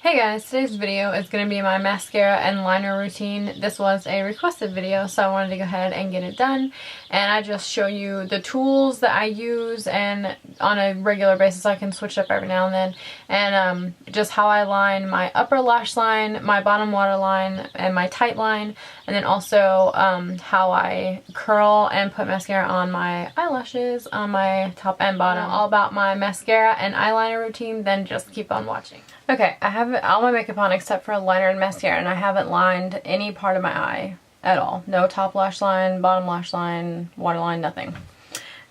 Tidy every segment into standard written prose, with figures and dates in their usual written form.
Hey guys, today's video is going to be my mascara and liner routine. This was a requested video, so I wanted to go ahead and get it done. And I just show you the tools that I use, and on a regular basis I can switch up every now and then. And just how I line my upper lash line, my bottom waterline, and my tight line. And then also how I curl and put mascara on my eyelashes on my top and bottom. All about my mascara and eyeliner routine, then just keep on watching. Okay, I have all my makeup on except for liner and mascara, and I haven't lined any part of my eye at all. No top lash line, bottom lash line, waterline, nothing.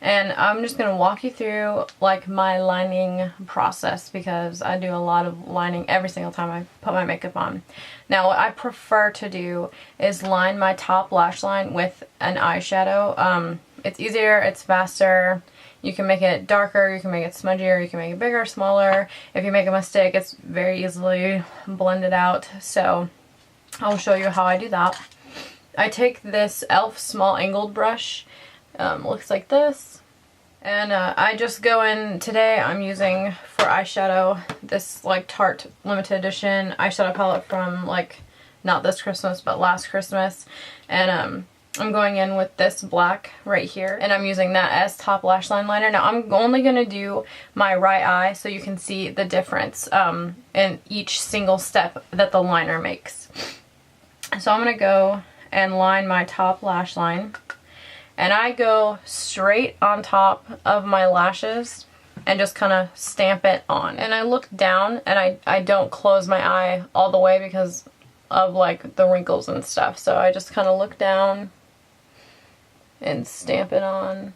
And I'm just going to walk you through like my lining process because I do a lot of lining every single time I put my makeup on. Now what I prefer to do is line my top lash line with an eyeshadow. It's easier, it's faster. You can make it darker, you can make it smudgier, you can make it bigger, smaller. If you make a mistake, it's very easily blended out. So I'll show you how I do that. I take this e.l.f. small angled brush, looks like this. And I just go in, today I'm using for eyeshadow this like Tarte limited edition eyeshadow palette from like, not this Christmas, but last Christmas. And I'm going in with this black right here, and I'm using that as top lash line liner. Now I'm only going to do my right eye so you can see the difference in each single step that the liner makes. So I'm going to go and line my top lash line, and I go straight on top of my lashes and just kind of stamp it on. And I look down, and I don't close my eye all the way because of like the wrinkles and stuff. So I just kind of look down and stamp it on.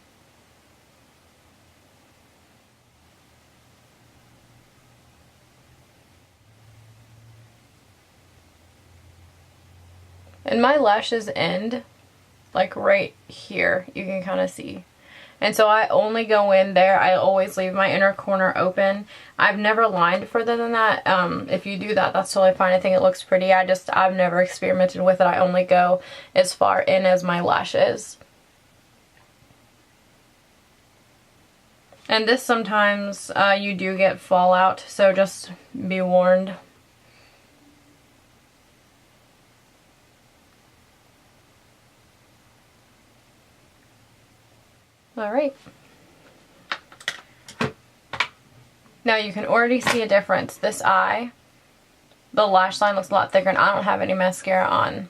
And my lashes end like right here, you can kind of see. And so I only go in there. I always leave my inner corner open. I've never lined further than that. If you do that, that's totally fine. I think it looks pretty. I've never experimented with it. I only go as far in as my lashes. And this sometimes you do get fallout, so just be warned. Alright. Now you can already see a difference. This eye, the lash line looks a lot thicker, and I don't have any mascara on.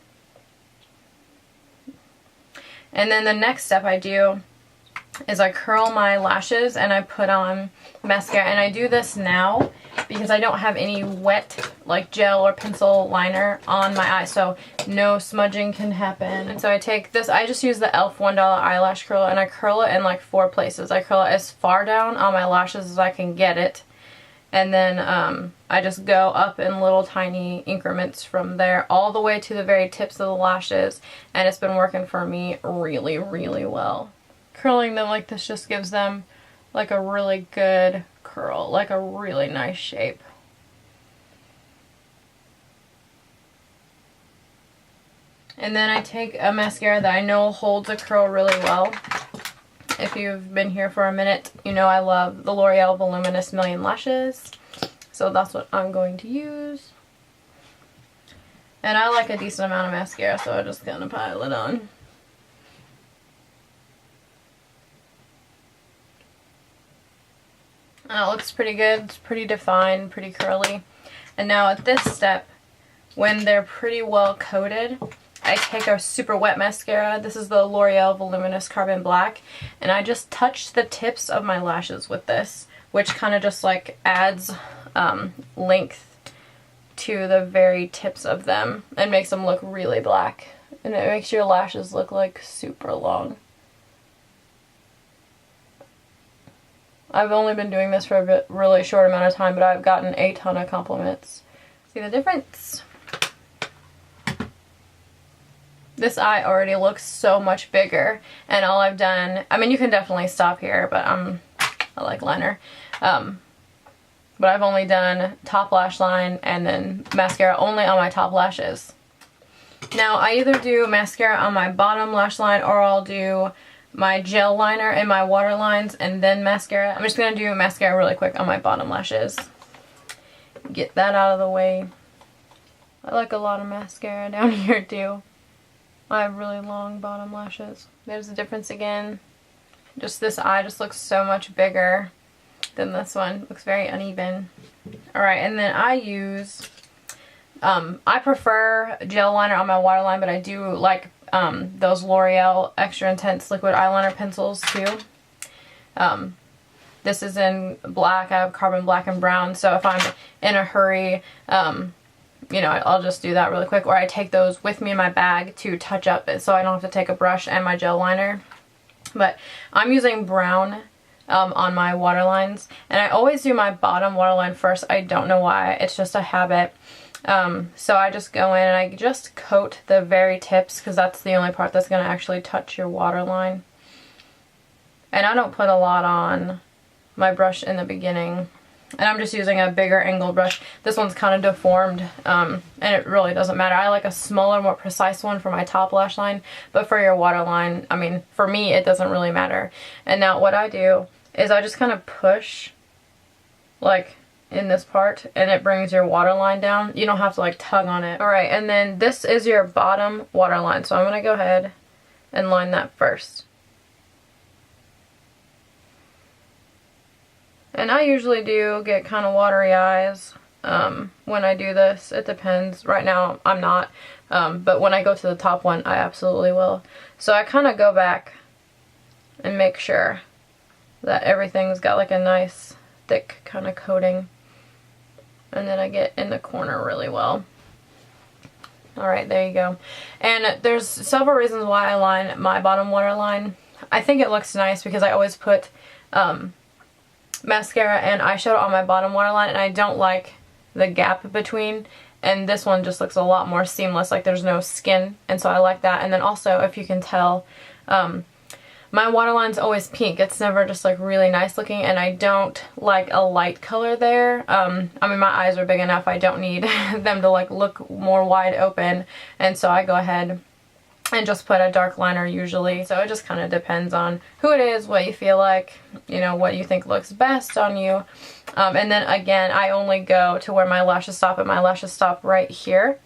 And then the next step I do is I curl my lashes and I put on mascara. And I do this now because I don't have any wet like gel or pencil liner on my eye, so no smudging can happen. And so I take this, I just use the e.l.f. $1 eyelash curler, and I curl it in like 4 places. I curl it as far down on my lashes as I can get it, and then I just go up in little tiny increments from there all the way to the very tips of the lashes, and it's been working for me really, really well. Curling them like this just gives them like a really good curl, like a really nice shape. And then I take a mascara that I know holds a curl really well. If you've been here for a minute, you know I love the L'Oreal Voluminous Million Lashes. So that's what I'm going to use. And I like a decent amount of mascara, so I'm just gonna pile it on. And it looks pretty good. It's pretty defined, pretty curly. And now at this step, when they're pretty well coated, I take a super wet mascara. This is the L'Oreal Voluminous Carbon Black, and I just touch the tips of my lashes with this, which kind of just like adds length to the very tips of them and makes them look really black. And it makes your lashes look like super long. I've only been doing this for a really short amount of time, but I've gotten a ton of compliments. See the difference? This eye already looks so much bigger, and all I've done, I mean you can definitely stop here, but I like liner. But I've only done top lash line and then mascara only on my top lashes. Now I either do mascara on my bottom lash line, or I'll do my gel liner and my water lines and then mascara. I'm just going to do mascara really quick on my bottom lashes. get that out of the way. I like a lot of mascara down here too. I have really long bottom lashes. There's the difference again. Just this eye just looks so much bigger than this one. Looks very uneven. Alright, and then I use, I prefer gel liner on my waterline, but I do like those L'Oreal Extra Intense Liquid Eyeliner Pencils too. This is in black. I have carbon black and brown, so if I'm in a hurry, you know, I'll just do that really quick. Or I take those with me in my bag to touch up it so I don't have to take a brush and my gel liner. But I'm using brown on my waterlines, and I always do my bottom waterline first. I don't know why. It's just a habit. So I just go in and I just coat the very tips because that's the only part that's going to actually touch your waterline. And I don't put a lot on my brush in the beginning. And I'm just using a bigger angled brush. This one's kind of deformed, and it really doesn't matter. I like a smaller, more precise one for my top lash line, but for your waterline, I mean, for me, it doesn't really matter. And now what I do is I just kind of push, like, in this part, and it brings your waterline down. You don't have to, like, tug on it. Alright, and then this is your bottom waterline, so I'm going to go ahead and line that first. And I usually do get kind of watery eyes when I do this. It depends. Right now I'm not, but when I go to the top one I absolutely will. So I kind of go back and make sure that everything's got like a nice thick kind of coating. And then I get in the corner really well. Alright, there you go. And there's several reasons why I line my bottom waterline. I think it looks nice because I always put mascara and eyeshadow on my bottom waterline, and I don't like the gap between, and this one just looks a lot more seamless, like there's no skin, and so I like that. And then also, if you can tell, my waterline's always pink. It's never just like really nice looking, and I don't like a light color there. I mean, my eyes are big enough. I don't need them to like look more wide open, and so I go ahead and just put a dark liner usually. So it just kind of depends on who it is, what you feel like, you know, what you think looks best on you. And then again, I only go to where my lashes stop, and my lashes stop right here.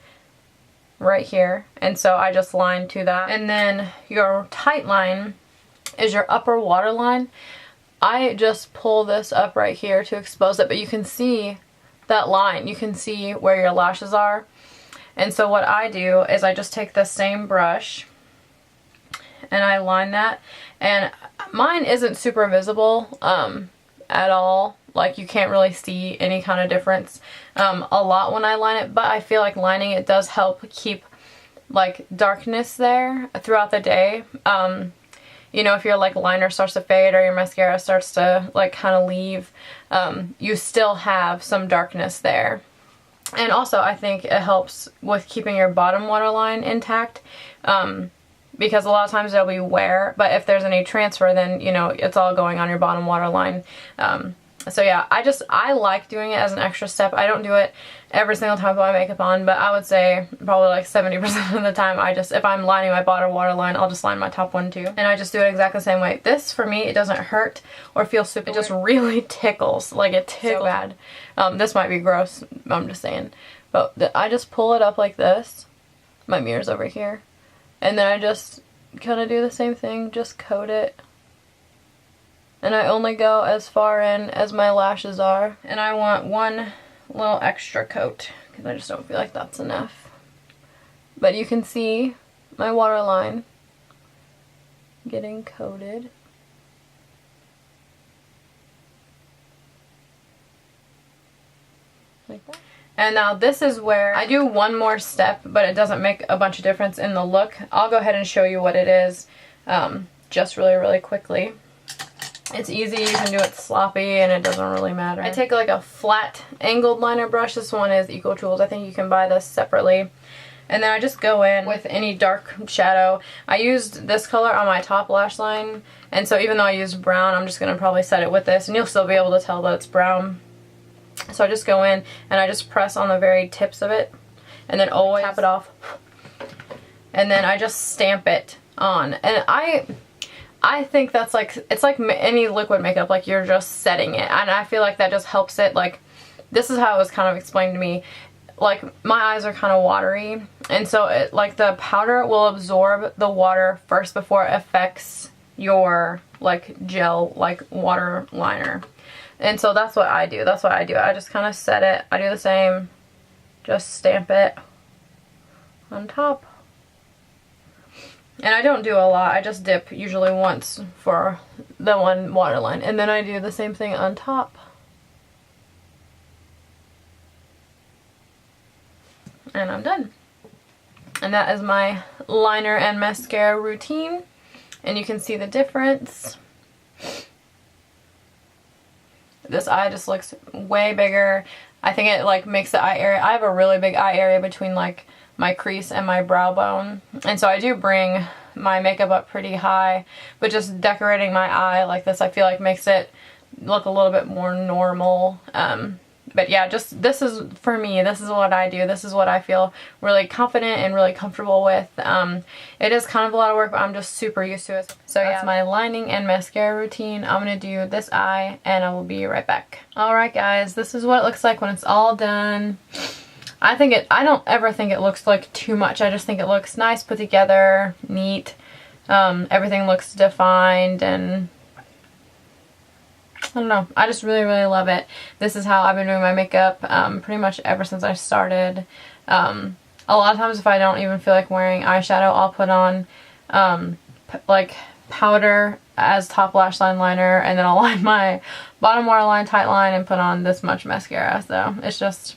Right here. And so I just line to that. And then your tight line is your upper waterline. I just pull this up right here to expose it, but you can see that line. You can see where your lashes are. And so what I do is I just take the same brush and I line that, and mine isn't super visible at all. Like, you can't really see any kind of difference a lot when I line it, but I feel like lining it does help keep like darkness there throughout the day. You know, if your like liner starts to fade or your mascara starts to like kind of leave, you still have some darkness there. And also, I think it helps with keeping your bottom waterline intact, because a lot of times there'll be wear, but if there's any transfer, then, you know, it's all going on your bottom waterline. So yeah, I like doing it as an extra step. I don't do it every single time I put my makeup on, but I would say probably like 70% of the time if I'm lining my bottom waterline, I'll just line my top one too. And I just do it exactly the same way. This, for me, it doesn't hurt or feel super. It just really tickles. Like, it tickles so bad. This might be gross, I'm just saying. But I just pull it up like this. My mirror's over here. And then I just kind of do the same thing, just coat it. And I only go as far in as my lashes are. And I want one little extra coat, because I just don't feel like that's enough. But you can see my waterline getting coated. Like that. And now this is where I do one more step, but it doesn't make a bunch of difference in the look. I'll go ahead and show you what it is just really quickly. It's easy, you can do it sloppy, and it doesn't really matter. I take like a flat angled liner brush. This one is Eco Tools. I think you can buy this separately. And then I just go in with any dark shadow. I used this color on my top lash line, and so even though I used brown, I'm just going to probably set it with this, and you'll still be able to tell that it's brown. So I just go in and I just press on the very tips of it, and then always tap it off. And then I just stamp it on. And I think that's like, it's like any liquid makeup, like you're just setting it, and I feel like that just helps it like this is how it was kind of explained to me. Like, my eyes are kind of watery, and so it, like, the powder will absorb the water first before it affects your, like, gel, like, water liner. And so that's what I do. That's what I do. I just kind of set it. I do the same. Just stamp it on top. And I don't do a lot. I just dip usually once for the one waterline. And then I do the same thing on top. And I'm done. And that is my liner and mascara routine. And you can see the difference. This eye just looks way bigger. I think it like makes the eye area. I have a really big eye area between like my crease and my brow bone. And so I do bring my makeup up pretty high. But just decorating my eye like this, I feel like makes it look a little bit more normal. But yeah, just this is, for me, this is what I do. This is what I feel really confident and really comfortable with. It is kind of a lot of work, but I'm just super used to it. So yeah, that's my lining and mascara routine. I'm going to do this eye and I will be right back. Alright guys, this is what it looks like when it's all done. I don't ever think it looks like too much. I just think it looks nice, put together, neat. Everything looks defined, and I don't know. I just really, really love it. This is how I've been doing my makeup pretty much ever since I started. A lot of times if I don't even feel like wearing eyeshadow, I'll put on like powder as top lash line liner, and then I'll line my bottom waterline, tightline, and put on this much mascara. So it's just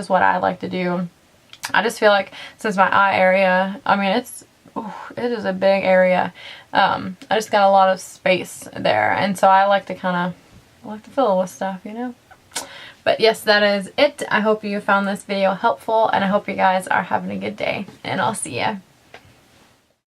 what I like to do. I just feel like since my eye area, I mean it is a big area. I just got a lot of space there, and so I like to fill it with stuff, you know. But yes, that is it. I hope you found this video helpful, and I hope you guys are having a good day, and I'll see ya.